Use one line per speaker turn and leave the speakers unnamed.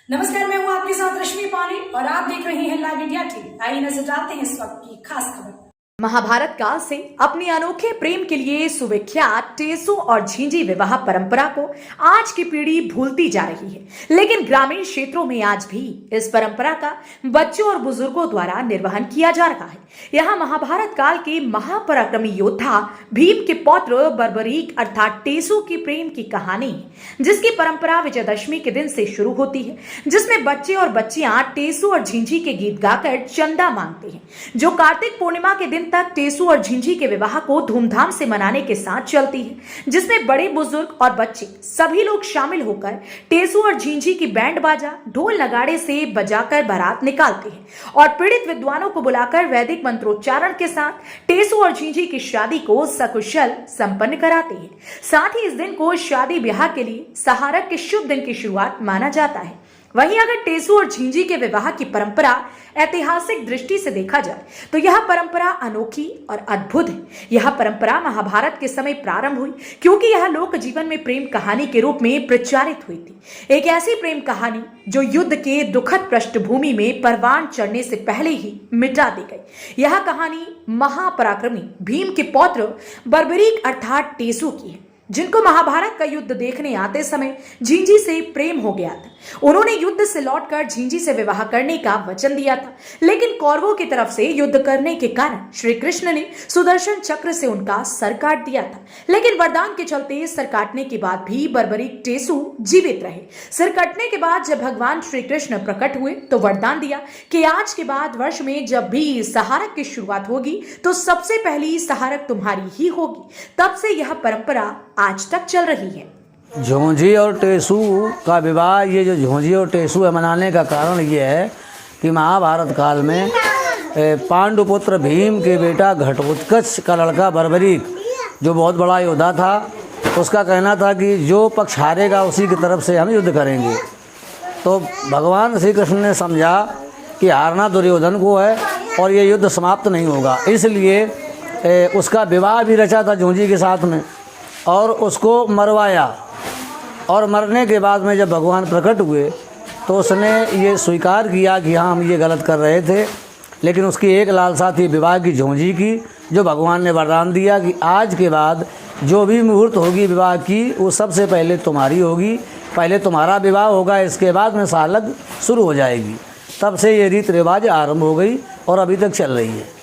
नमस्कार, मैं हूं आपके साथ रश्मि पानी और आप देख रहे हैं लाइव इंडिया टीवी। आइए नजर डालते हैं इस वक्त की खास खबर।
महाभारत काल से अपने अनोखे प्रेम के लिए सुविख्यात टेसू और झिंझी विवाह परंपरा को आज की पीढ़ी भूलती जा रही है, लेकिन ग्रामीण क्षेत्रों में आज भी इस परंपरा का बच्चों और बुजुर्गों द्वारा निर्वहन किया जा रहा है। यहाँ महाभारत काल के महापराक्रमी योद्धा भीम के पौत्र बर्बरीक अर्थात टेसू की प्रेम की कहानी है, जिसकी परंपरा विजयदशमी के दिन से शुरू होती है, जिसमें बच्चे और बच्चियां टेसू और झिंझी के गीत गाकर चंदा मांगते हैं, जो कार्तिक पूर्णिमा के दिन तक टेसू और झिंझी के विवाह को धूमधाम से मनाने के साथ चलती है, जिसमें बड़े बुजुर्ग और बच्चे सभी लोग शामिल होकर टेसू और झिंझी की बैंड बाजा ढोल नगाड़े से बजाकर बारात निकालते हैं और पीड़ित विद्वानों को बुलाकर वैदिक मंत्रोच्चारण के साथ टेसू और झिंझी की शादी को सकुशल संपन्न कराते हैं। साथ ही इस दिन को शादी ब्याह के लिए सहारक के शुभ दिन की शुरुआत माना जाता है। वहीं अगर टेसू और झिंझी के विवाह की परंपरा ऐतिहासिक दृष्टि से देखा जाए तो यह परंपरा अनोखी और अद्भुत है। यह परंपरा महाभारत के समय प्रारंभ हुई क्योंकि यह लोक जीवन में प्रेम कहानी के रूप में प्रचारित हुई थी। एक ऐसी प्रेम कहानी जो युद्ध के दुखद पृष्ठभूमि में परवान चढ़ने से पहले ही मिटा दी गई। यह कहानी महापराक्रमी भीम के पौत्र बर्बरीक अर्थात टेसू की है, जिनको महाभारत का युद्ध देखने आते समय झिंझी से प्रेम हो गया था। उन्होंने युद्ध से लौटकर झिंझी से विवाह करने का वचन दिया था, लेकिन कौरवों की तरफ से युद्ध करने के कारण श्री कृष्ण ने सुदर्शन चक्र से उनका सर काट दिया था। लेकिन वरदान के चलते सर काटने के बाद भी बर्बरीक टेसू जीवित रहे। सर कटने के बाद जब भगवान श्री कृष्ण प्रकट हुए तो वरदान दिया कि आज के बाद वर्ष में जब भी सहारक की शुरुआत होगी तो सबसे पहली सहारक तुम्हारी ही होगी। तब से यह परंपरा आज तक चल रही है।
झोंझी और टेसू का विवाह, ये जो झोंझी और टेसू है मनाने का कारण ये है कि महाभारत काल में पांडुपुत्र भीम के बेटा घटोत्कच का लड़का बर्बरीक, जो बहुत बड़ा योद्धा था, उसका कहना था कि जो पक्ष हारेगा उसी की तरफ से हम युद्ध करेंगे। तो भगवान श्री कृष्ण ने समझा कि हारना दुर्योधन को है और ये युद्ध समाप्त नहीं होगा, इसलिए उसका विवाह भी रचा था झोंझी के साथ में और उसको मरवाया। और मरने के बाद में जब भगवान प्रकट हुए तो उसने ये स्वीकार किया कि हाँ हम ये गलत कर रहे थे, लेकिन उसकी एक लालसा थी विवाह की झोंझी की, जो भगवान ने वरदान दिया कि आज के बाद जो भी मुहूर्त होगी विवाह की वो सबसे पहले तुम्हारी होगी, पहले तुम्हारा विवाह होगा, इसके बाद में सालग शुरू हो जाएगी। तब से ये रीत रिवाज आरंभ हो गई और अभी तक चल रही है।